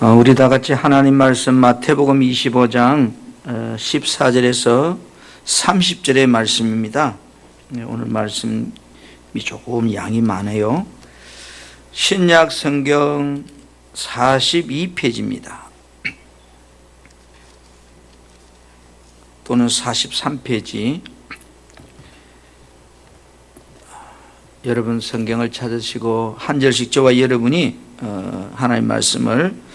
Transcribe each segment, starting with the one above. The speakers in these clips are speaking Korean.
우리 다 같이 하나님 말씀 마태복음 25장 14절에서 30절의 말씀입니다. 오늘 말씀이 조금 양이 많아요. 신약 성경 42페이지입니다. 또는 43페이지. 여러분 성경을 찾으시고 한 절씩 저와 여러분이 하나님 말씀을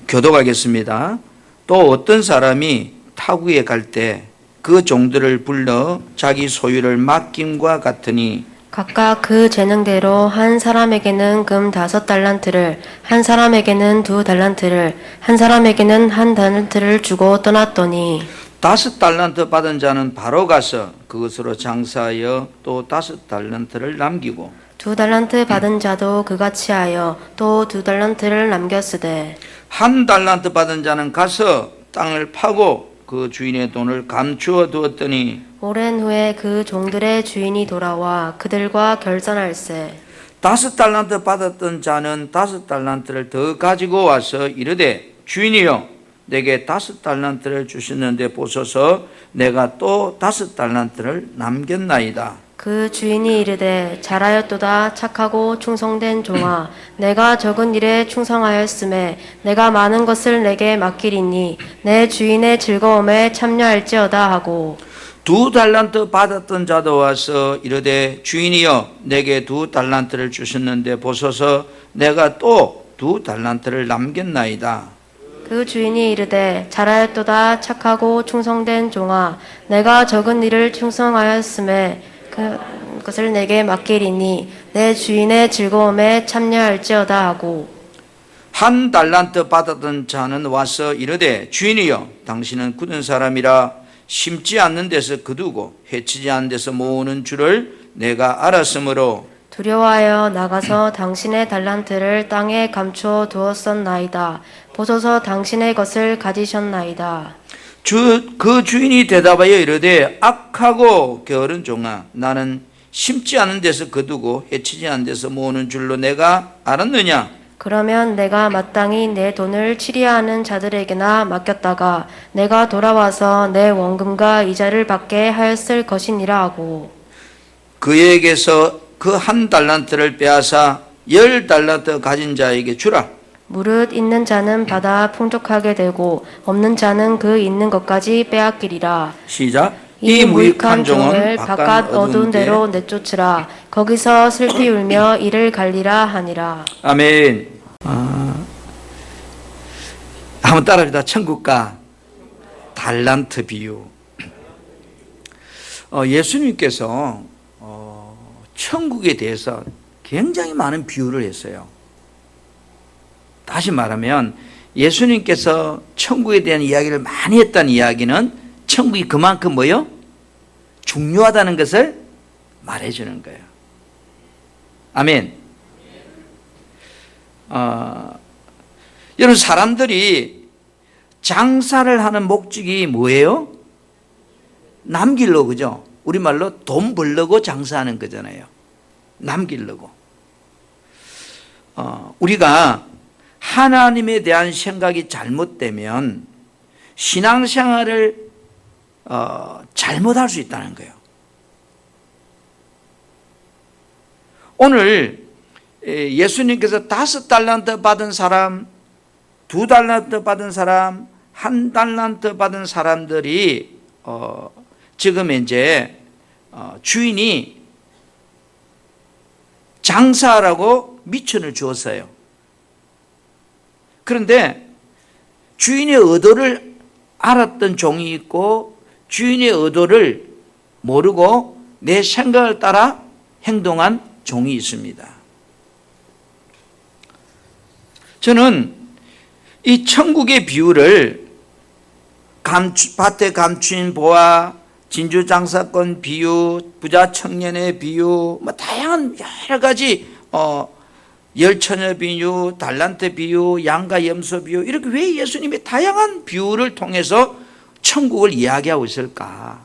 교독하겠습니다. 또 어떤 사람이 타국에 갈 때 그 종들을 불러 자기 소유를 맡김과 같으니 각각 그 재능대로 한 사람에게는 금 5달란트를, 한 사람에게는 2달란트를, 한 사람에게는 1달란트를 주고 떠났더니 5달란트 받은 자는 바로 가서 그것으로 장사하여 또 5달란트를 남기고 2달란트 받은 자도 그같이 하여 또 2달란트를 남겼으되 1달란트 받은 자는 가서 땅을 파고 그 주인의 돈을 감추어 두었더니 오랜 후에 그 종들의 주인이 돌아와 그들과 결산할세. 5달란트 받았던 자는 5달란트를 더 가지고 와서 이르되 주인이여 내게 5달란트를 주셨는데 보소서 내가 또 5달란트를 남겼나이다. 그 주인이 이르되 잘하였도다 착하고 충성된 종아, 내가 적은 일에 충성하였음에 내가 많은 것을 내게 맡기리니 내 주인의 즐거움에 참여할지어다 하고 2달란트 받았던 자도 와서 이르되 주인이여 내게 2달란트를 주셨는데 보소서 내가 또 2달란트를 남겼나이다. 그 주인이 이르되 잘하였도다 착하고 충성된 종아, 내가 적은 일을 충성하였음에 그것을 내게 맡기리니 내 주인의 즐거움에 참여할지어다 하고 1달란트 받았던 자는 와서 이르되 주인이여 당신은 굳은 사람이라 심지 않는 데서 거두고 해치지 않는 데서 모으는 줄을 내가 알았으므로 두려워하여 나가서 당신의 달란트를 땅에 감추어 두었었나이다. 보소서 당신의 것을 가지셨나이다. 그 주인이 대답하여 이르되 악하고 게으른 종아 나는 심지 않은 데서 거두고 해치지 않는 데서 모으는 줄로 내가 알았느냐. 그러면 내가 마땅히 내 돈을 치리하는 자들에게나 맡겼다가 내가 돌아와서 내 원금과 이자를 받게 하였을 것이니라 하고 그에게서 그 1달란트를 빼앗아 10달란트 가진 자에게 주라. 무릇 있는 자는 받아 풍족하게 되고 없는 자는 그 있는 것까지 빼앗기리라. 시작. 이 무익한 종을 바깥 어두운 데로 내쫓으라. 거기서 슬피 울며 이를 갈리라 하니라. 아멘. 한번 따라합니다. 천국과 달란트 비유. 예수님께서 천국에 대해서 굉장히 많은 비유를 했어요. 다시 말하면 예수님께서 천국에 대한 이야기를 많이 했다는 이야기는 천국이 그만큼 뭐요? 중요하다는 것을 말해주는 거예요. 아멘. 여러분 사람들이 장사를 하는 목적이 뭐예요? 남기려고, 그죠? 우리말로 돈 벌려고 장사하는 거잖아요. 남기려고. 우리가 하나님에 대한 생각이 잘못되면 신앙생활을 잘못할 수 있다는 거예요. 오늘 예수님께서 5달란트 받은 사람, 2달란트 받은 사람, 1달란트 받은 사람들이 지금 이제 주인이 장사하라고 미천을 주었어요. 그런데 주인의 의도를 알았던 종이 있고 주인의 의도를 모르고 내 생각을 따라 행동한 종이 있습니다. 저는 이 천국의 비유를 밭에 감추인 보화, 진주장사권 비유, 부자 청년의 비유, 다양한 여러 가지 열처녀 비유, 달란트 비유, 양과 염소 비유, 이렇게 왜 예수님이 다양한 비유를 통해서 천국을 이야기하고 있을까?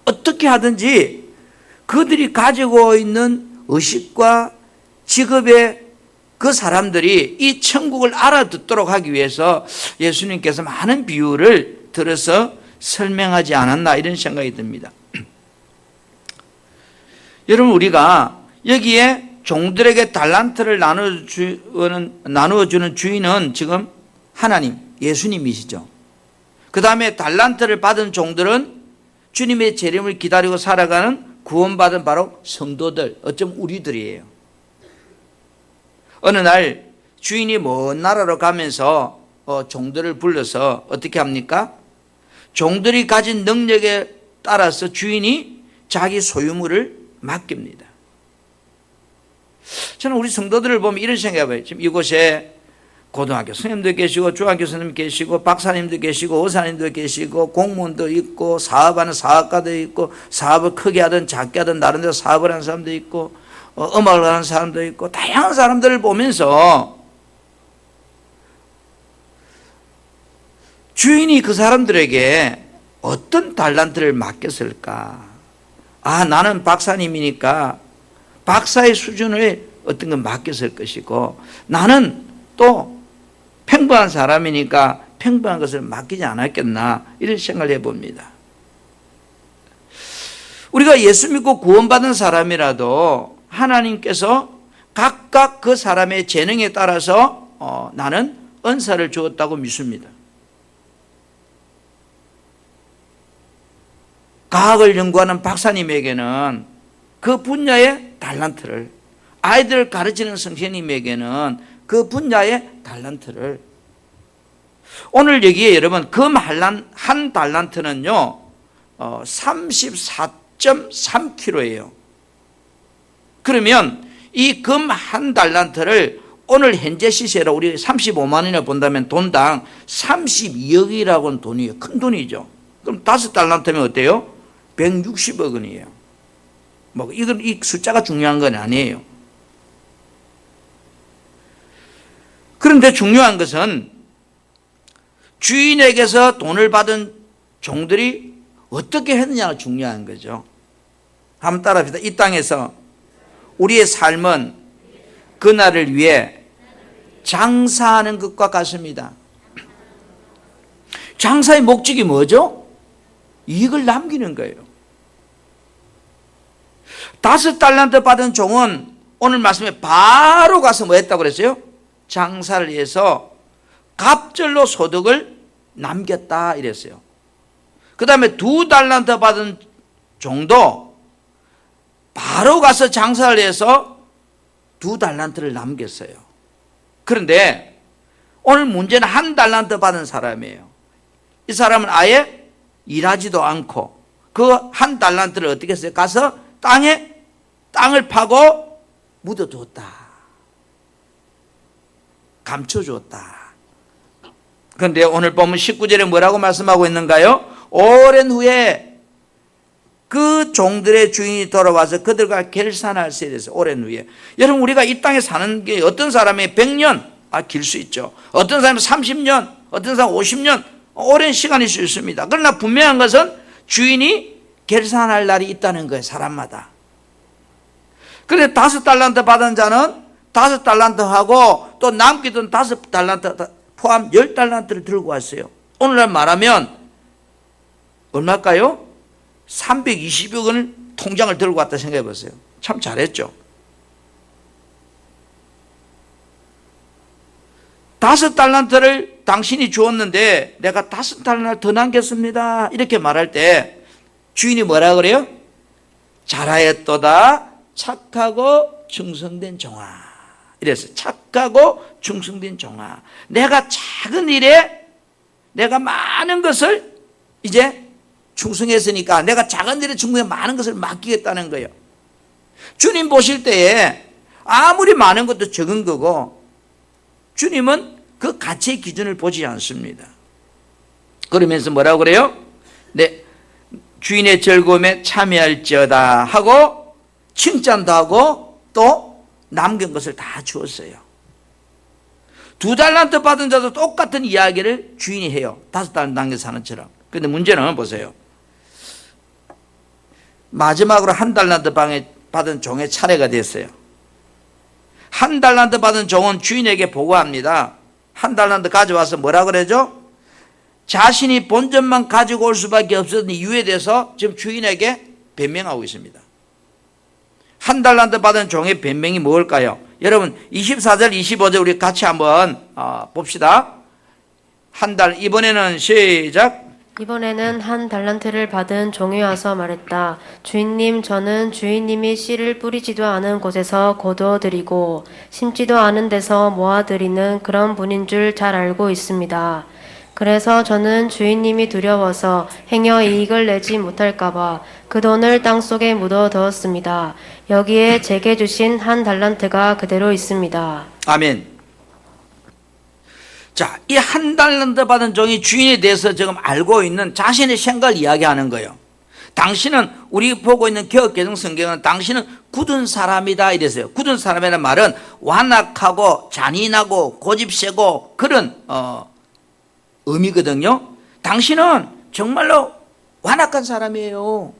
어떻게 하든지 그들이 가지고 있는 의식과 직업의 그 사람들이 이 천국을 알아듣도록 하기 위해서 예수님께서 많은 비유를 들어서 설명하지 않았나 이런 생각이 듭니다. 여러분, 우리가 여기에 종들에게 달란트를 나누어주는 주인은 지금 하나님, 예수님이시죠. 그 다음에 달란트를 받은 종들은 주님의 재림을 기다리고 살아가는 구원받은 바로 성도들, 어쩜 우리들이에요. 어느 날 주인이 먼 나라로 가면서 종들을 불러서 어떻게 합니까? 종들이 가진 능력에 따라서 주인이 자기 소유물을 맡깁니다. 저는 우리 성도들을 보면 이런 생각해봐요. 지금 이곳에 고등학교 선생님도 계시고 중학교 선생님 계시고 박사님도 계시고 의사님도 계시고 공무원도 있고 사업하는 사업가도 있고 사업을 크게 하든 작게 하든 나름대로 사업을 하는 사람도 있고 음악을 하는 사람도 있고 다양한 사람들을 보면서 주인이 그 사람들에게 어떤 달란트를 맡겼을까? 아, 나는 박사님이니까 박사의 수준을 어떤 건 맡겼을 것이고 나는 또 평범한 사람이니까 평범한 것을 맡기지 않았겠나 이런 생각을 해봅니다. 우리가 예수 믿고 구원받은 사람이라도 하나님께서 각각 그 사람의 재능에 따라서 나는 은사를 주었다고 믿습니다. 과학을 연구하는 박사님에게는 그 분야의 달란트를, 아이들을 가르치는 선생님에게는 그 분야의 달란트를, 오늘 여기에 여러분 금 한 달란트는요 34.3kg예요. 그러면 이 금 한 달란트를 오늘 현재 시세로 우리 35만 원이나 본다면 돈당 32억이라고는 돈이에요. 큰 돈이죠. 그럼 5달란트면 어때요? 160억 원이에요. 뭐 이건 이 숫자가 중요한 건 아니에요. 그런데 중요한 것은 주인에게서 돈을 받은 종들이 어떻게 했느냐가 중요한 거죠. 한번 따라합시다. 이 땅에서 우리의 삶은 그날을 위해 장사하는 것과 같습니다. 장사의 목적이 뭐죠? 이익을 남기는 거예요. 5달란트 받은 종은 오늘 말씀에 바로 가서 뭐 했다고 그랬어요? 장사를 해서 갑절로 소득을 남겼다 이랬어요. 그 다음에 2달란트 받은 종도 바로 가서 장사를 해서 2달란트를 남겼어요. 그런데 오늘 문제는 1달란트 받은 사람이에요. 이 사람은 아예 일하지도 않고 그 1달란트를 어떻게 했어요? 가서 땅을 파고 묻어두었다. 감춰주었다. 그런데 오늘 보면 19절에 뭐라고 말씀하고 있는가요? 오랜 후에 그 종들의 주인이 돌아와서 그들과 결산할세 대해서 오랜 후에. 여러분, 우리가 이 땅에 사는 게 어떤 사람이 100년 길 수 있죠. 어떤 사람은 30년, 어떤 사람은 50년 오랜 시간일 수 있습니다. 그러나 분명한 것은 주인이 결산할 날이 있다는 거예요. 사람마다. 그런데 5달란트 받은 자는 5달란트하고 또 남기던 5달란트 포함 10달란트를 들고 왔어요. 오늘날 말하면 얼마일까요? 320억 원을 통장을 들고 왔다 생각해 보세요. 참 잘했죠. 5달란트를 당신이 주었는데 내가 5달란트 더 남겼습니다. 이렇게 말할 때 주인이 뭐라 그래요? 잘하였도다 착하고 충성된 종아. 이랬어요. 착하고 충성된 종아. 내가 작은 일에 내가 많은 것을 이제 충성했으니까 내가 작은 일에 충성해 많은 것을 맡기겠다는 거예요. 주님 보실 때에 아무리 많은 것도 적은 거고 주님은 그 가치의 기준을 보지 않습니다. 그러면서 뭐라고 그래요? 네, 주인의 즐거움에 참여할지어다 하고 칭찬도 하고 또 남긴 것을 다 주었어요. 2달란트 받은 자도 똑같은 이야기를 주인이 해요. 5달란트 남겨 사는 처럼. 그런데 문제는 보세요. 마지막으로 1달란트 받은 종의 차례가 됐어요. 한 달란트 받은 종은 주인에게 보고합니다. 한 달란트 가져와서 뭐라 그러죠? 자신이 본전만 가지고 올 수밖에 없었던 이유에 대해서 지금 주인에게 변명하고 있습니다. 한 달란트 받은 종의 변명이 뭘까요? 여러분 24절 25절 우리 같이 한번 봅시다. 이번에는 시작. 이번에는 한 달란트를 받은 종이 와서 말했다. 주인님, 저는 주인님이 씨를 뿌리지도 않은 곳에서 거두어드리고 심지도 않은 데서 모아드리는 그런 분인 줄 잘 알고 있습니다. 그래서 저는 주인님이 두려워서 행여 이익을 내지 못할까봐 그 돈을 땅속에 묻어두었습니다. 여기에 제게 주신 한 달란트가 그대로 있습니다. 아멘. 자, 이 한 달란트 받은 종이 주인에 대해서 지금 알고 있는 자신의 생각을 이야기하는 거예요. 당신은, 우리 보고 있는 개혁개정 성경은 당신은 굳은 사람이다 이랬어요. 굳은 사람이라는 말은 완악하고 잔인하고 고집세고 그런 의미거든요. 당신은 정말로 완악한 사람이에요.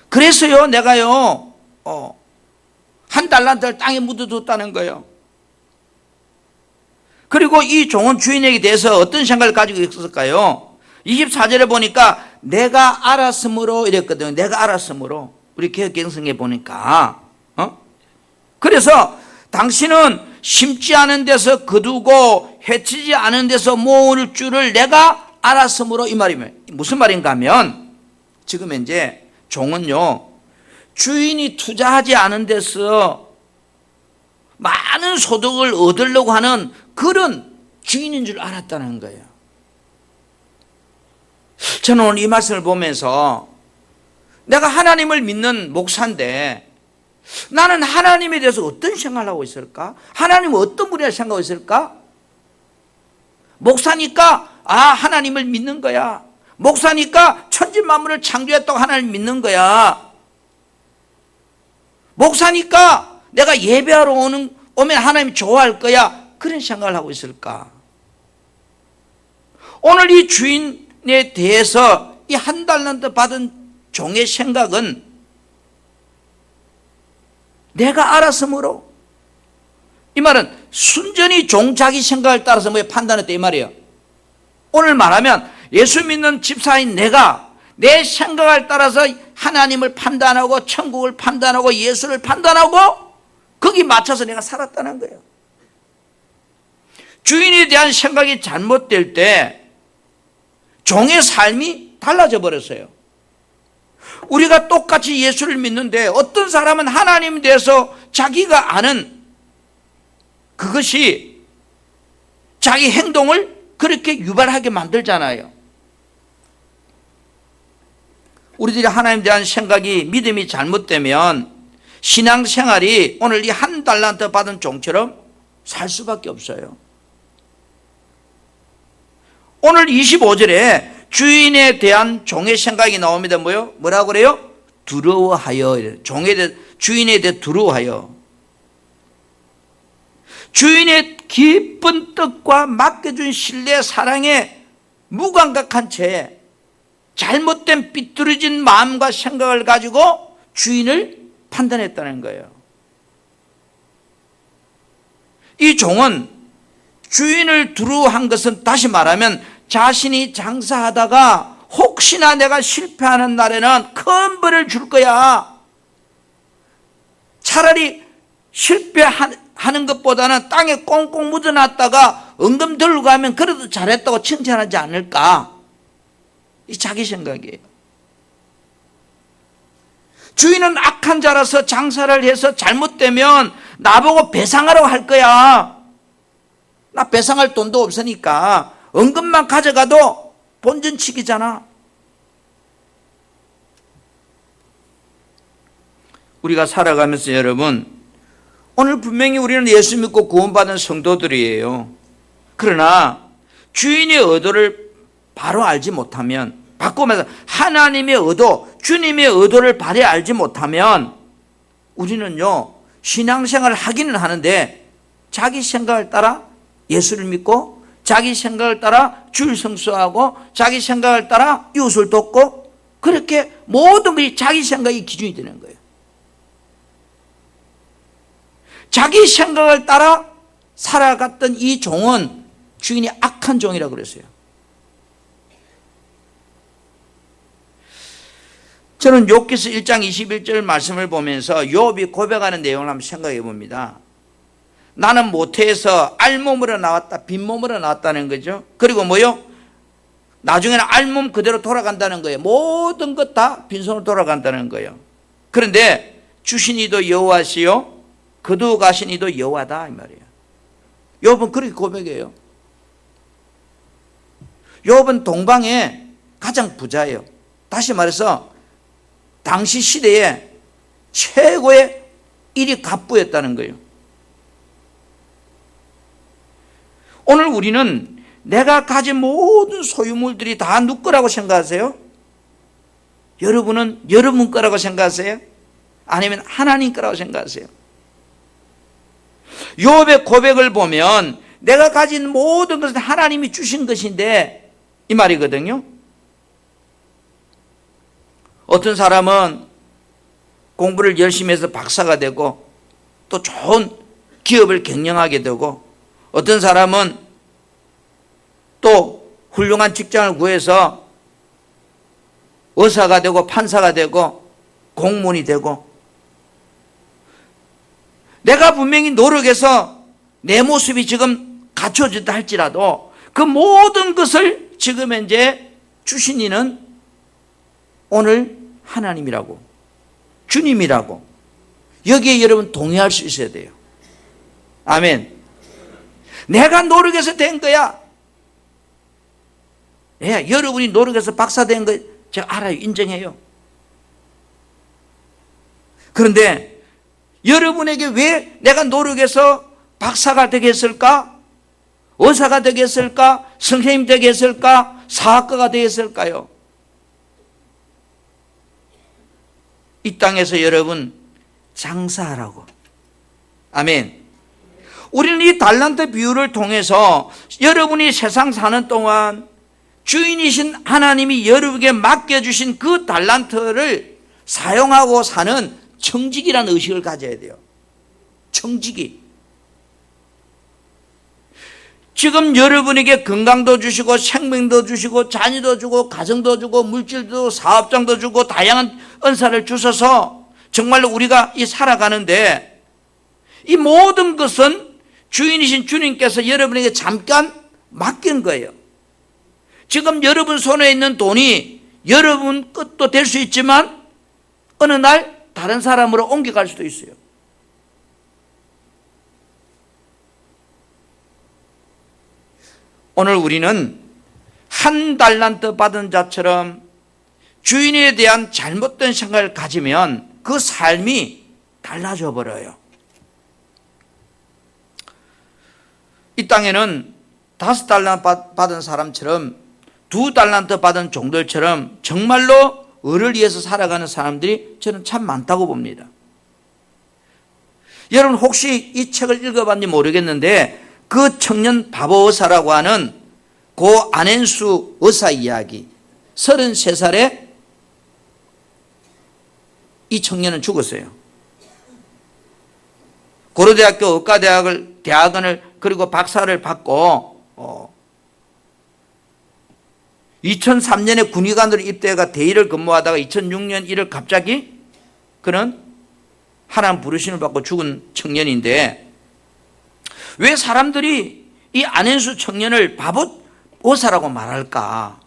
그래서요, 내가요, 한 달란트를 땅에 묻어뒀다는 거예요. 그리고 이 종은 주인에게 대해서 어떤 생각을 가지고 있었을까요? 24절에 보니까 내가 알았으므로 이랬거든요. 내가 알았으므로. 우리 개혁개정성에 보니까. 그래서 당신은 심지 않은 데서 거두고 해치지 않은 데서 모을 줄을 내가 알았으므로 이 말이면 무슨 말인가 하면 지금 이제 종은요 주인이 투자하지 않은 데서 많은 소득을 얻으려고 하는 그런 주인인 줄 알았다는 거예요. 저는 오늘 이 말씀을 보면서 내가 하나님을 믿는 목사인데 나는 하나님에 대해서 어떤 생각을 하고 있을까? 하나님은 어떤 분이라 생각하고 있을까? 목사니까 하나님을 믿는 거야. 목사니까 천지만물을 창조했다고 하나님을 믿는 거야. 목사니까 내가 예배하러 오면 하나님 좋아할 거야. 그런 생각을 하고 있을까? 오늘 이 주인에 대해서 이 한 달란트 받은 종의 생각은 내가 알았으므로, 이 말은 순전히 종 자기 생각을 따라서 판단했다 이 말이에요. 오늘 말하면 예수 믿는 집사인 내가 내 생각을 따라서 하나님을 판단하고 천국을 판단하고 예수를 판단하고 거기 맞춰서 내가 살았다는 거예요. 주인에 대한 생각이 잘못될 때 종의 삶이 달라져 버렸어요. 우리가 똑같이 예수를 믿는데 어떤 사람은 하나님에 대해서 자기가 아는 그것이 자기 행동을 그렇게 유발하게 만들잖아요. 우리들이 하나님에 대한 생각이 믿음이 잘못되면 신앙생활이 오늘 이 한 달란트 받은 종처럼 살 수밖에 없어요. 오늘 25절에 주인에 대한 종의 생각이 나옵니다. 뭐라고 그래요? 두려워하여. 주인에 대해 두려워하여. 주인의 깊은 뜻과 맡겨준 신뢰, 사랑에 무감각한 채 잘못된 삐뚤어진 마음과 생각을 가지고 주인을 판단했다는 거예요. 이 종은 주인을 두려워한 것은 다시 말하면 자신이 장사하다가 혹시나 내가 실패하는 날에는 큰 벌을 줄 거야. 차라리 실패하는 것보다는 땅에 꽁꽁 묻어놨다가 은금 들고 가면 그래도 잘했다고 칭찬하지 않을까? 이 자기 생각이에요. 주인은 악한 자라서 장사를 해서 잘못되면 나보고 배상하라고 할 거야. 나 배상할 돈도 없으니까 은금만 가져가도 본전치기잖아. 우리가 살아가면서 여러분, 오늘 분명히 우리는 예수 믿고 구원받은 성도들이에요. 그러나 주인의 의도를 바로 알지 못하면, 바꾸면서 하나님의 의도, 주님의 의도를 바로 알지 못하면 우리는요 신앙생활을 하기는 하는데 자기 생각을 따라 예수를 믿고 자기 생각을 따라 주일 성수하고 자기 생각을 따라 이웃을 돕고 그렇게 모든 것이 자기 생각이 기준이 되는 거예요. 자기 생각을 따라 살아갔던 이 종은 주인이 악한 종이라고 그랬어요. 저는 욥기서 1장 21절 말씀을 보면서 욥이 고백하는 내용을 한번 생각해 봅니다. 나는 모태에서 알몸으로 나왔다, 빈몸으로 나왔다는 거죠. 그리고 뭐요? 나중에는 알몸 그대로 돌아간다는 거예요. 모든 것 다 빈손으로 돌아간다는 거예요. 그런데 주신 이도 여호와시요 거두어가신 이도 여호와다 이 말이에요. 욥은 그렇게 고백해요. 욥은 동방의 가장 부자예요. 다시 말해서 당시 시대에 최고의 일위 갑부였다는 거예요. 오늘 우리는 내가 가진 모든 소유물들이 다 누구 거라고 생각하세요? 여러분은 여러분 거라고 생각하세요? 아니면 하나님 거라고 생각하세요? 욥의 고백을 보면 내가 가진 모든 것은 하나님이 주신 것인데 이 말이거든요. 어떤 사람은 공부를 열심히 해서 박사가 되고 또 좋은 기업을 경영하게 되고 어떤 사람은 또 훌륭한 직장을 구해서 의사가 되고 판사가 되고 공무원이 되고 내가 분명히 노력해서 내 모습이 지금 갖춰졌다 할지라도 그 모든 것을 지금 현재 주신 이는 오늘 하나님이라고 주님이라고 여기에 여러분 동의할 수 있어야 돼요. 아멘. 내가 노력해서 된 거야. 예, 여러분이 노력해서 박사 된 거 제가 알아요. 인정해요. 그런데 여러분에게 왜 내가 노력해서 박사가 되겠을까? 의사가 되겠을까? 선생님 되겠을까? 사학가가 되겠을까요? 이 땅에서 여러분 장사하라고. 아멘. 우리는 이 달란트 비유를 통해서 여러분이 세상 사는 동안 주인이신 하나님이 여러분에게 맡겨주신 그 달란트를 사용하고 사는 청지기라는 의식을 가져야 돼요. 청지기. 지금 여러분에게 건강도 주시고 생명도 주시고 자녀도 주고 가정도 주고 물질도 사업장도 주고 다양한 은사를 주셔서 정말로 우리가 이 살아가는데 이 모든 것은 주인이신 주님께서 여러분에게 잠깐 맡긴 거예요. 지금 여러분 손에 있는 돈이 여러분 것도 될 수 있지만 어느 날 다른 사람으로 옮겨갈 수도 있어요. 오늘 우리는 한 달란트 받은 자처럼 주인에 대한 잘못된 생각을 가지면 그 삶이 달라져 버려요. 이 땅에는 5달란트 받은 사람처럼 2달란트 받은 종들처럼 정말로 을을 위해서 살아가는 사람들이 저는 참 많다고 봅니다. 여러분 혹시 이 책을 읽어봤는지 모르겠는데 그 청년 바보 의사라고 하는 고 안앤수 의사 이야기, 33살에 이 청년은 죽었어요. 고려대학교 대학원을 그리고 박사를 받고 2003년에 군의관으로 입대해가 대위를 근무하다가 2006년 1월 갑자기 그는 하나님 부르심을 받고 죽은 청년인데 왜 사람들이 이 안앤수 청년을 바보 의사라고 말할까?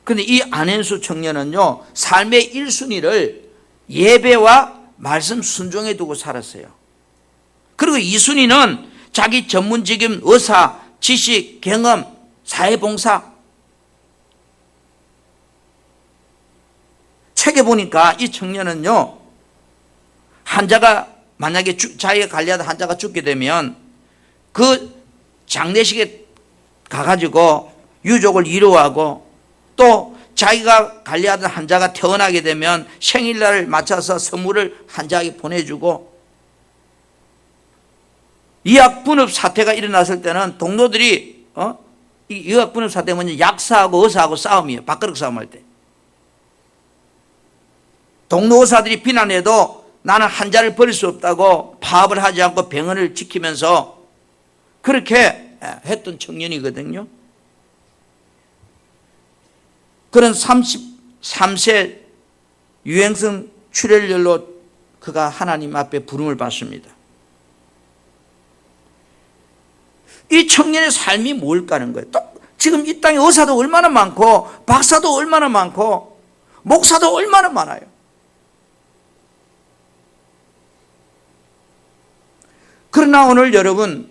근데 이 안앤수 청년은요, 삶의 1순위를 예배와 말씀 순종에 두고 살았어요. 그리고 2순위는 자기 전문직인 의사, 지식, 경험, 사회봉사. 책에 보니까 이 청년은요, 환자가 만약에 자기가 관리하던 환자가 죽게 되면 그 장례식에 가가지고 유족을 위로하고 또 자기가 관리하던 환자가 태어나게 되면 생일날을 맞춰서 선물을 환자에게 보내주고 의학분업 사태가 일어났을 때는 동료들이 이 의학분업 사태가 뭐냐 약사하고 의사하고 싸움이에요. 밥그릇 싸움할 때. 동료 의사들이 비난해도 나는 한 자를 버릴 수 없다고 파업을 하지 않고 병원을 지키면서 그렇게 했던 청년이거든요. 그런 33세 유행성 출혈열로 그가 하나님 앞에 부름을 받습니다. 이 청년의 삶이 뭘까 하는 거예요. 지금 이 땅에 의사도 얼마나 많고 박사도 얼마나 많고 목사도 얼마나 많아요. 그러나 오늘 여러분,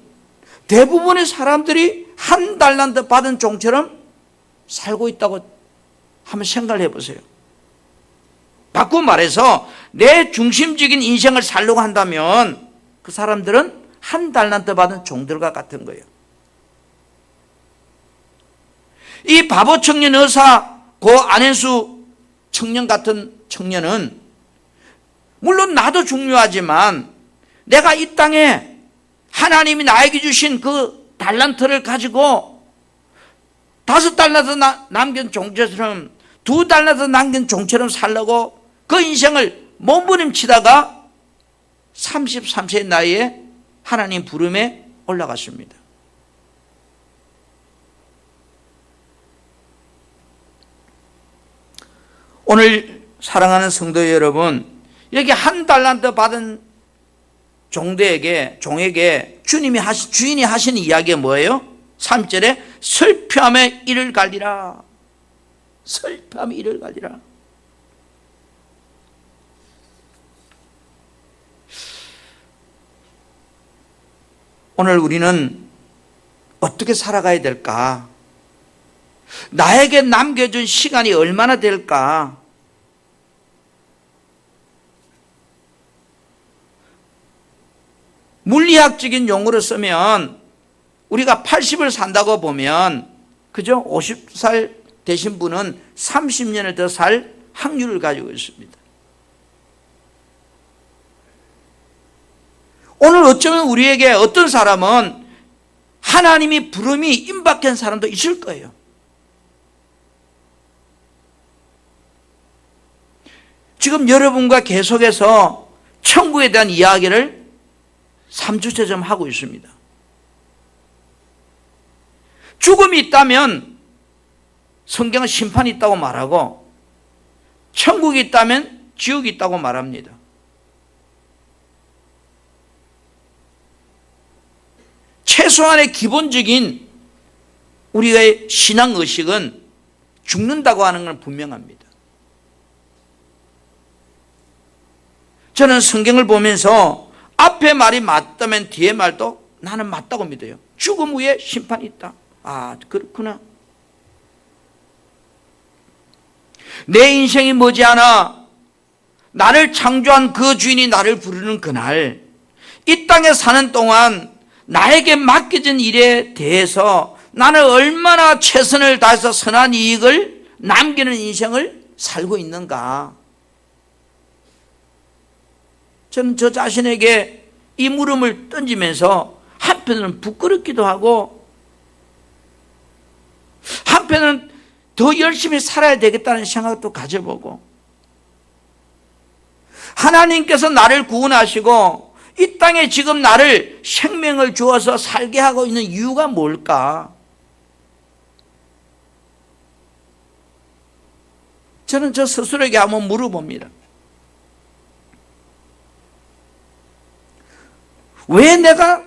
대부분의 사람들이 한 달란트 받은 종처럼 살고 있다고 한번 생각을 해보세요. 바꿔 말해서 내 중심적인 인생을 살려고 한다면 그 사람들은 한 달란트 받은 종들과 같은 거예요. 이 바보 청년 의사, 고 안현수 청년 같은 청년은 물론 나도 중요하지만 내가 이 땅에 하나님이 나에게 주신 그 달란트를 가지고 5달란트 남긴 종처럼 2달란트 남긴 종처럼 살려고 그 인생을 몸부림치다가 33세 나이에 하나님 부름에 올라갔습니다. 오늘 사랑하는 성도 여러분, 여기 한 달란트 받은 종에게 주인이 하시는 이야기가 뭐예요? 3절에 슬퍼함에 이를 갈리라. 슬퍼함에 이를 갈리라. 오늘 우리는 어떻게 살아가야 될까? 나에게 남겨준 시간이 얼마나 될까? 물리학적인 용어로 쓰면 우리가 80을 산다고 보면, 그죠? 50살 되신 분은 30년을 더 살 확률을 가지고 있습니다. 오늘 어쩌면 우리에게 어떤 사람은 하나님이 부름이 임박한 사람도 있을 거예요. 지금 여러분과 계속해서 천국에 대한 이야기를 3주째 좀 하고 있습니다. 죽음이 있다면 성경은 심판이 있다고 말하고 천국이 있다면 지옥이 있다고 말합니다. 최소한의 기본적인 우리의 신앙의식은 죽는다고 하는 건 분명합니다. 저는 성경을 보면서 앞에 말이 맞다면 뒤에 말도 나는 맞다고 믿어요. 죽음 후에 심판이 있다. 아, 그렇구나. 내 인생이 머지않아 나를 창조한 그 주인이 나를 부르는 그날, 이 땅에 사는 동안 나에게 맡겨진 일에 대해서 나는 얼마나 최선을 다해서 선한 이익을 남기는 인생을 살고 있는가. 저는 저 자신에게 이 물음을 던지면서 한편으로는 부끄럽기도 하고 한편은 더 열심히 살아야 되겠다는 생각도 가져보고, 하나님께서 나를 구원하시고 이 땅에 지금 나를 생명을 주어서 살게 하고 있는 이유가 뭘까? 저는 저 스스로에게 한번 물어봅니다. 왜 내가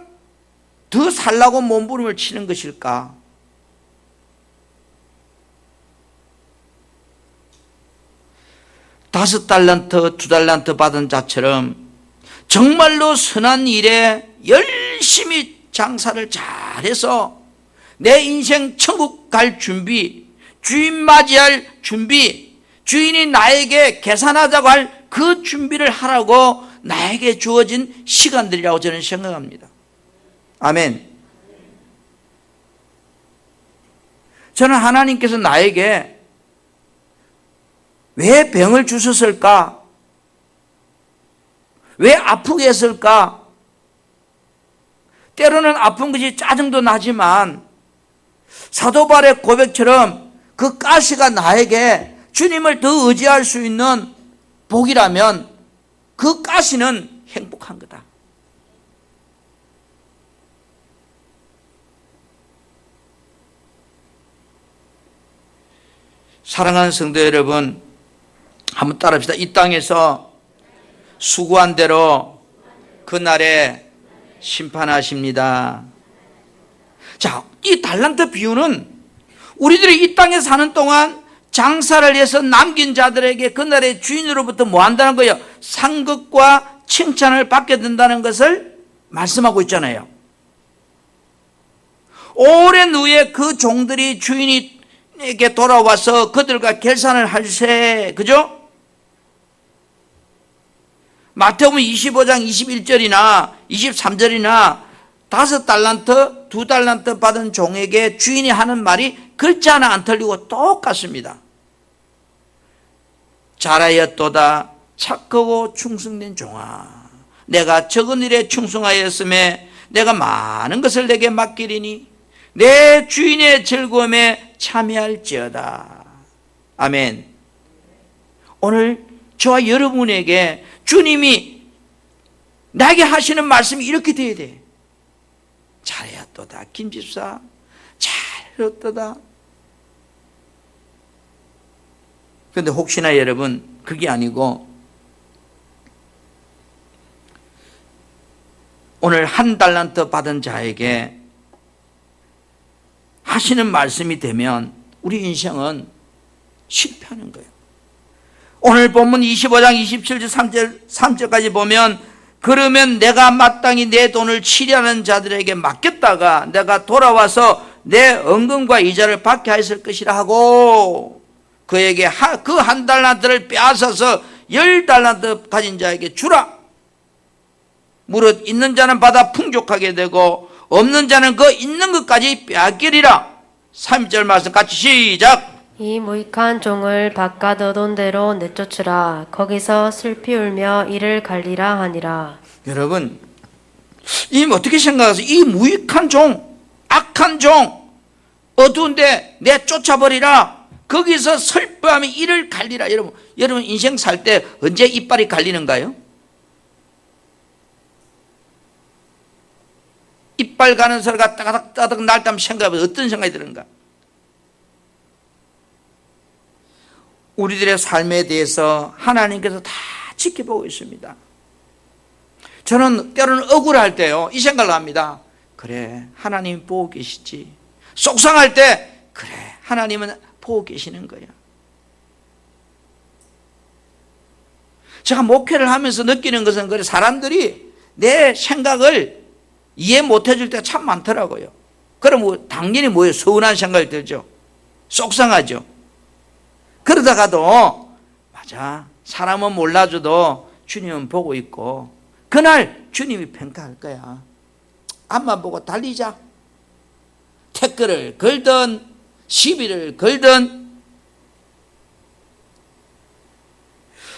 더 살라고 몸부림을 치는 것일까? $5 $2 받은 자처럼 정말로 선한 일에 열심히 장사를 잘해서 내 인생 천국 갈 준비, 주인 맞이할 준비, 주인이 나에게 계산하자고 할 그 준비를 하라고 나에게 주어진 시간들이라고 저는 생각합니다. 아멘. 저는 하나님께서 나에게 왜 병을 주셨을까? 왜 아프게 했을까? 때로는 아픈 것이 짜증도 나지만 사도 바울의 고백처럼 그 가시가 나에게 주님을 더 의지할 수 있는 복이라면 그 가시는 행복한 거다. 사랑하는 성도 여러분, 한번 따라합시다. 이 땅에서 수고한 대로 그날에 심판하십니다. 자, 이 달란트 비유는 우리들이 이 땅에 사는 동안 장사를 해서 남긴 자들에게 그날의 주인으로부터 뭐 한다는 거예요? 상급과 칭찬을 받게 된다는 것을 말씀하고 있잖아요. 오랜 후에 그 종들이 주인에게 돌아와서 그들과 결산을 할세, 그죠? 마태복음 25장 21절이나 23절이나 5달란트, 2달란트 받은 종에게 주인이 하는 말이 글자 하나 안 틀리고 똑같습니다. 잘하였도다 착하고 충성된 종아, 내가 적은 일에 충성하였음에 내가 많은 것을 내게 맡기리니 내 주인의 즐거움에 참여할지어다. 아멘. 오늘 저와 여러분에게 주님이 나에게 하시는 말씀이 이렇게 돼야 돼. 잘하였도다 김집사, 잘하였도다. 그런데 혹시나 여러분 그게 아니고 오늘 1달란트 받은 자에게 하시는 말씀이 되면 우리 인생은 실패하는 거예요. 오늘 본문 25장 27절 3절까지 보면, 그러면 내가 마땅히 내 돈을 치려는 자들에게 맡겼다가 내가 돌아와서 내 은금과 이자를 받게 하였을 것이라 하고 그에게 그 1달란트를 빼앗아서 10달란트 가진 자에게 주라. 무릇 있는 자는 받아 풍족하게 되고 없는 자는 그 있는 것까지 빼앗기리라. 3절 말씀 같이 시작. 이 무익한 종을 바깥 얻은 대로 내쫓으라. 거기서 슬피 울며 이를 갈리라 하니라. 여러분, 이 어떻게 생각하세요? 이 무익한 종, 악한 종, 어두운데 내쫓아버리라. 거기서 슬퍼하며 이를 갈리라. 여러분 인생 살 때 언제 이빨이 갈리는가요? 이빨 가는 소리가 따닥따닥 날 때면 생각해보세요. 어떤 생각이 드는가? 우리들의 삶에 대해서 하나님께서 다 지켜보고 있습니다. 저는 때로는 억울할 때요, 이 생각을 합니다. 그래, 하나님 보고 계시지. 속상할 때, 그래, 하나님은 보고 계시는 거야. 제가 목회를 하면서 느끼는 것은, 그래, 사람들이 내 생각을 이해 못 해줄 때가 참 많더라고요. 그럼 당연히 뭐예요? 서운한 생각이 들죠. 속상하죠. 그러다가도 맞아, 사람은 몰라줘도 주님은 보고 있고 그날 주님이 평가할 거야. 앞만 보고 달리자. 댓글을 걸든 시비를 걸든.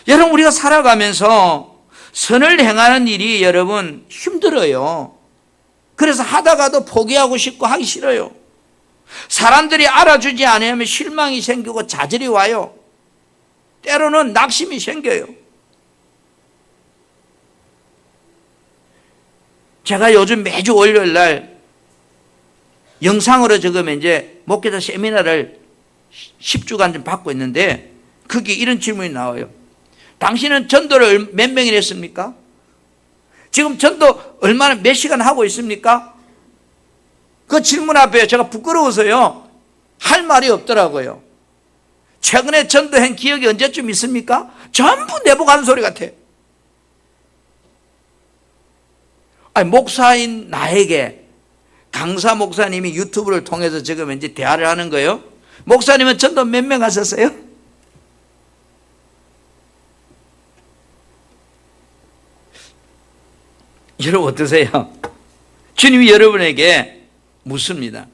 여러분, 우리가 살아가면서 선을 행하는 일이 여러분 힘들어요. 그래서 하다가도 포기하고 싶고 하기 싫어요. 사람들이 알아주지 않으면 실망이 생기고 좌절이 와요. 때로는 낙심이 생겨요. 제가 요즘 매주 월요일 날 영상으로 적으면 이제 목회자 세미나를 10주간 좀 받고 있는데, 거기 이런 질문이 나와요. 당신은 전도를 몇 명이나 했습니까? 지금 전도 얼마나 몇 시간 하고 있습니까? 그 질문 앞에 제가 부끄러워서요, 할 말이 없더라고요. 최근에 전도한 기억이 언제쯤 있습니까? 전부 내보고 하는 소리 같아. 아니, 목사인 나에게 강사 목사님이 유튜브를 통해서 지금 이제 대화를 하는 거예요. 목사님은 전도 몇 명 하셨어요? 여러분 어떠세요? 주님이 여러분에게 묻습니다.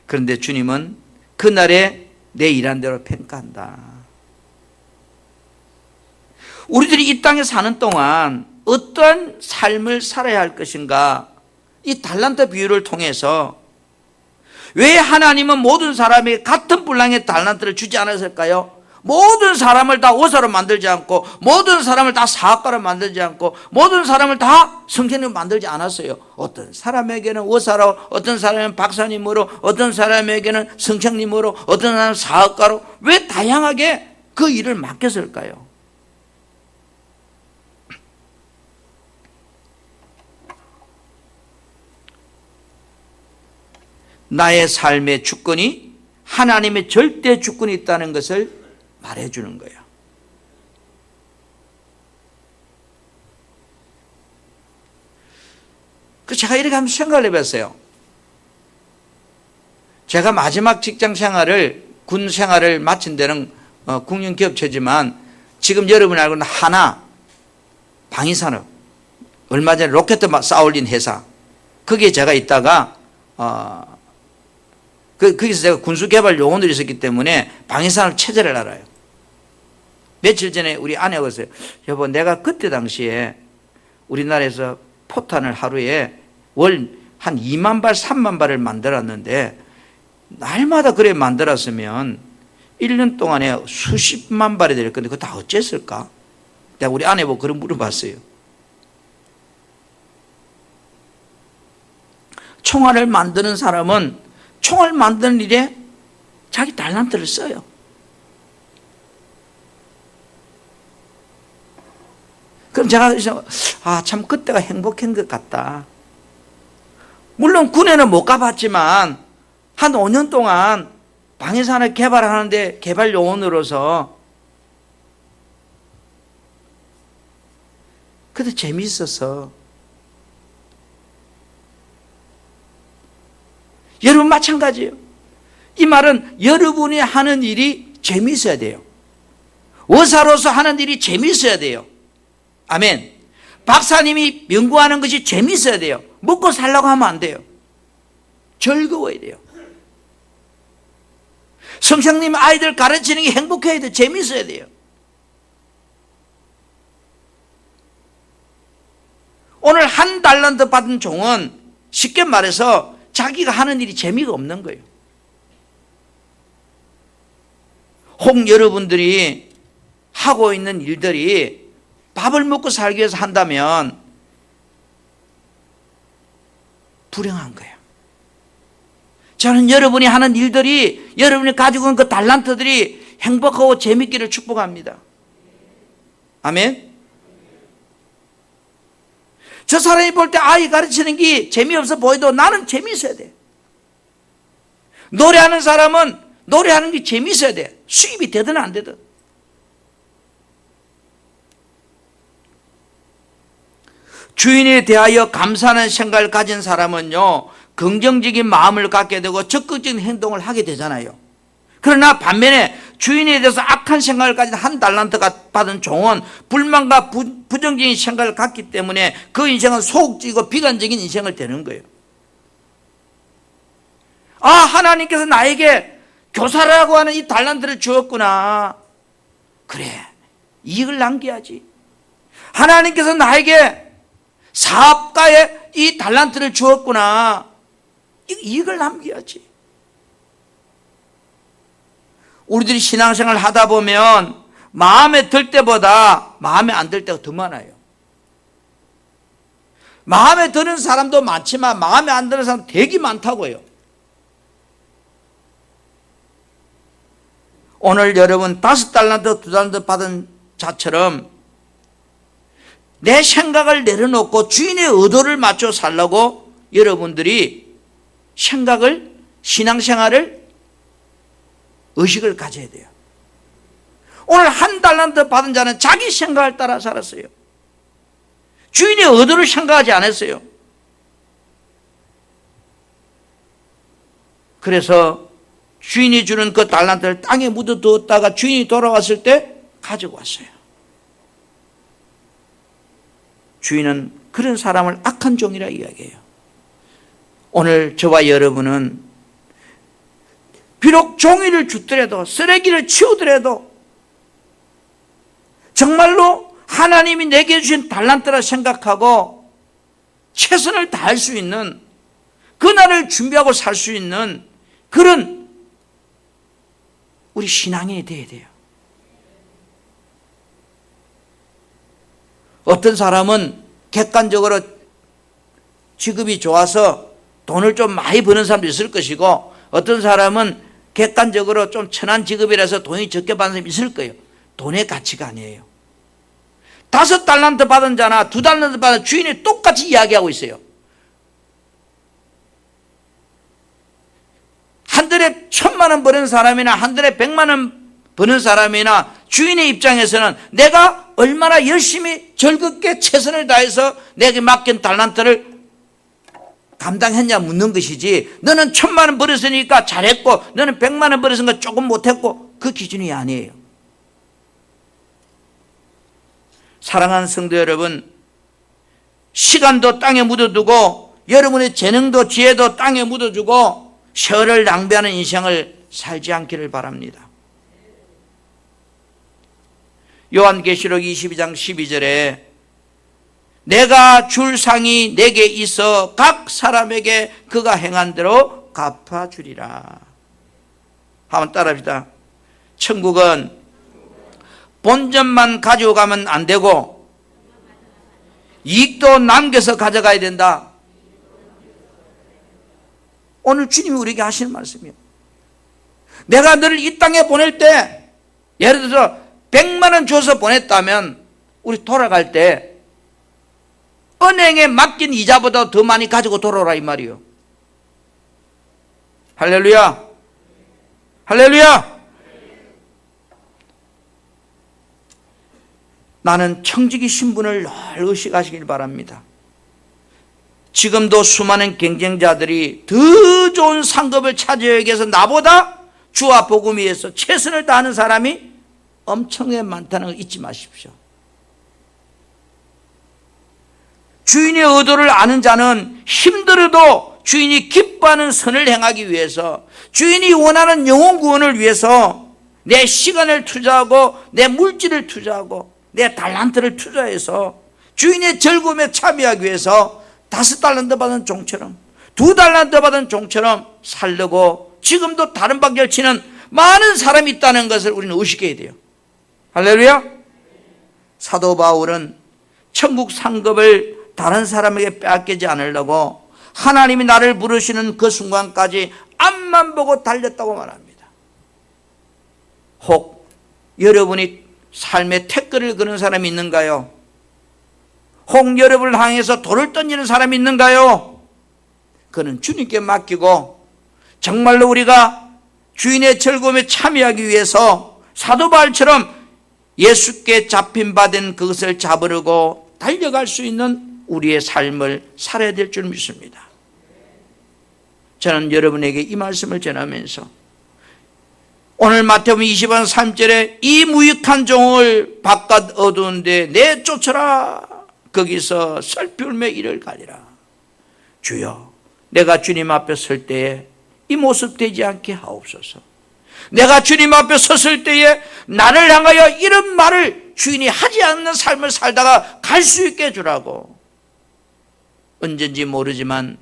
그런데 주님은 그날에 내 일한 대로 평가한다. 우리들이 이 땅에 사는 동안 어떠한 삶을 살아야 할 것인가? 이 달란트 비유를 통해서 왜 하나님은 모든 사람에게 같은 분량의 달란트를 주지 않았을까요? 모든 사람을 다 의사로 만들지 않고, 모든 사람을 다 사학가로 만들지 않고, 모든 사람을 다 성경으로 만들지 않았어요. 어떤 사람에게는 의사로, 어떤 사람은 박사님으로, 어떤 사람에게는 성령님으로, 어떤 사람은 사학가로. 왜 다양하게 그 일을 맡겼을까요? 나의 삶의 주권이 하나님의 절대 주권이 있다는 것을 말해주는 거예요. 제가 이렇게 한번 생각을 해봤어요. 제가 마지막 직장 생활을, 군 생활을 마친 데는 국영기업체지만, 지금 여러분이 알고 있는 하나 방위산업, 얼마 전에 로켓 쌓아올린 회사, 거기에 제가 있다가 거기서 제가 군수개발 요원들이 있었기 때문에 방위산업 체제를 알아요. 며칠 전에 우리 아내가 그랬어요. 여보, 내가 그때 당시에 우리나라에서 포탄을 하루에 월 한 2만 발, 3만 발을 만들었는데, 날마다 그래 만들었으면 1년 동안에 수십만 발이 될 건데, 그거 다 어쨌을까? 내가 우리 아내 보고 그런 물어봤어요. 총알을 만드는 사람은 총알 만드는 일에 자기 달란트를 써요. 그럼 제가 참 그때가 행복한 것 같다. 물론 군에는 못 가봤지만 한 5년 동안 방위산업 개발하는데 개발 요원으로서 그때 재미있어서. 여러분 마찬가지예요. 이 말은 여러분이 하는 일이 재미있어야 돼요. 의사로서 하는 일이 재미있어야 돼요. 아멘. 박사님이 연구하는 것이 재미있어야 돼요. 먹고 살라고 하면 안 돼요. 즐거워야 돼요. 성령님 아이들 가르치는 게 행복해야 돼요. 재미있어야 돼요. 오늘 한 달란트 받은 종은 쉽게 말해서 자기가 하는 일이 재미가 없는 거예요. 혹 여러분들이 하고 있는 일들이 밥을 먹고 살기 위해서 한다면 불행한 거예요. 저는 여러분이 하는 일들이, 여러분이 가지고 있는 그 달란트들이 행복하고 재밌기를 축복합니다. 아멘. 저 사람이 볼 때 아이 가르치는 게 재미없어 보여도 나는 재미있어야 돼. 노래하는 사람은 노래하는 게 재미있어야 돼. 수입이 되든 안 되든. 주인에 대하여 감사하는 생각을 가진 사람은요, 긍정적인 마음을 갖게 되고 적극적인 행동을 하게 되잖아요. 그러나 반면에 주인에 대해서 악한 생각을 가진 한 달란트가 받은 종은 불만과 부정적인 생각을 갖기 때문에 그 인생은 소극적이고 비관적인 인생을 되는 거예요. 아, 하나님께서 나에게 교사라고 하는 이 달란트를 주었구나. 그래, 이익을 남겨야지. 하나님께서 나에게 사업가의 이 달란트를 주었구나. 이익을 남겨야지. 우리들이 신앙생활을 하다 보면 마음에 들 때보다 마음에 안 들 때가 더 많아요. 마음에 드는 사람도 많지만 마음에 안 드는 사람 되게 많다고요. 오늘 여러분 5달란트, 2달란트 받은 자처럼 내 생각을 내려놓고 주인의 의도를 맞춰 살라고 여러분들이 생각을, 신앙생활을, 의식을 가져야 돼요. 오늘 한 달란트 받은 자는 자기 생각을 따라 살았어요. 주인의 의도를 생각하지 않았어요. 그래서 주인이 주는 그 달란트를 땅에 묻어두었다가 주인이 돌아왔을 때 가지고 왔어요. 주인은 그런 사람을 악한 종이라 이야기해요. 오늘 저와 여러분은 비록 종이를 줍더라도, 쓰레기를 치우더라도 정말로 하나님이 내게 주신 달란트라 생각하고 최선을 다할 수 있는, 그날을 준비하고 살 수 있는 그런 우리 신앙인이 되어야 돼요. 어떤 사람은 객관적으로 직업이 좋아서 돈을 좀 많이 버는 사람도 있을 것이고, 어떤 사람은 객관적으로 좀 천한 직업이라서 돈이 적게 받는 사람이 있을 거예요. 돈의 가치가 아니에요. 5달란트 받은 자나 2달란트 받은 주인이 똑같이 이야기하고 있어요. 한 달에 1,000만 원 버는 사람이나 한 달에 100만 원 버는 사람이나 주인의 입장에서는 내가 얼마나 열심히 즐겁게 최선을 다해서 내게 맡긴 달란트를 감당했냐 묻는 것이지, 너는 1,000만 원 벌었으니까 잘했고 너는 100만 원 벌었으니까 조금 못했고, 그 기준이 아니에요. 사랑하는 성도 여러분, 시간도 땅에 묻어두고 여러분의 재능도 지혜도 땅에 묻어주고 세월을 낭비하는 인생을 살지 않기를 바랍니다. 요한계시록 22장 12절에 내가 줄 상이 내게 있어 각 사람에게 그가 행한 대로 갚아주리라. 한번 따라합시다. 천국은 본전만 가지고 가면 안 되고 이익도 남겨서 가져가야 된다. 오늘 주님이 우리에게 하시는 말씀이에요. 내가 너를 이 땅에 보낼 때, 예를 들어서 100만 원 줘서 보냈다면 우리 돌아갈 때 은행에 맡긴 이자보다 더 많이 가지고 돌아오라 이 말이에요. 할렐루야, 할렐루야. 나는 청지기 신분을 늘 의식하시길 바랍니다. 지금도 수많은 경쟁자들이 더 좋은 상급을 차지하기 위해서 나보다 주와 복음 위해서 최선을 다하는 사람이 엄청나게 많다는 걸 잊지 마십시오. 주인의 의도를 아는 자는 힘들어도 주인이 기뻐하는 선을 행하기 위해서, 주인이 원하는 영혼 구원을 위해서 내 시간을 투자하고 내 물질을 투자하고 내 달란트를 투자해서 주인의 즐거움에 참여하기 위해서 5달란트 받은 종처럼 2달란트 받은 종처럼 살려고 지금도 다른 방향을 치는 많은 사람이 있다는 것을 우리는 의식해야 돼요. 할렐루야. 사도 바울은 천국 상급을 다른 사람에게 빼앗기지 않으려고 하나님이 나를 부르시는 그 순간까지 앞만 보고 달렸다고 말합니다. 혹 여러분이 삶의 태클을 거는 사람이 있는가요? 혹 여러분을 향해서 돌을 던지는 사람이 있는가요? 그는 주님께 맡기고 정말로 우리가 주인의 즐거움에 참여하기 위해서 사도 바울처럼 예수께 잡힌 바 된 그것을 잡으려고 달려갈 수 있는 우리의 삶을 살아야 될 줄 믿습니다. 저는 여러분에게 이 말씀을 전하면서 오늘 마태복음 20장 3절에 이 무익한 종을 바깥 어두운 데 내쫓아라. 거기서 슬피 울며 이를 가리라. 주여, 내가 주님 앞에 설 때에 이 모습 되지 않게 하옵소서. 내가 주님 앞에 섰을 때에 나를 향하여 이런 말을 주인이 하지 않는 삶을 살다가 갈 수 있게 해주라고. 언젠지 모르지만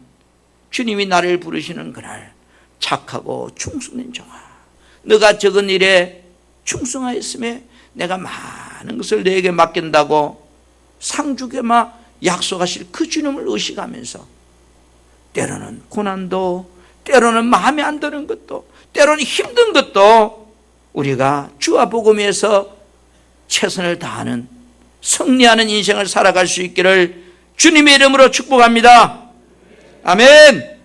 주님이 나를 부르시는 그날 착하고 충성된 종아, 너가 적은 일에 충성하였음에 내가 많은 것을 너에게 맡긴다고 상주게마 약속하실 그 주님을 의식하면서 때로는 고난도, 때로는 마음에 안 드는 것도, 때로는 힘든 것도 우리가 주와 복음 위해서 최선을 다하는 승리하는 인생을 살아갈 수 있기를 주님의 이름으로 축복합니다. 아멘.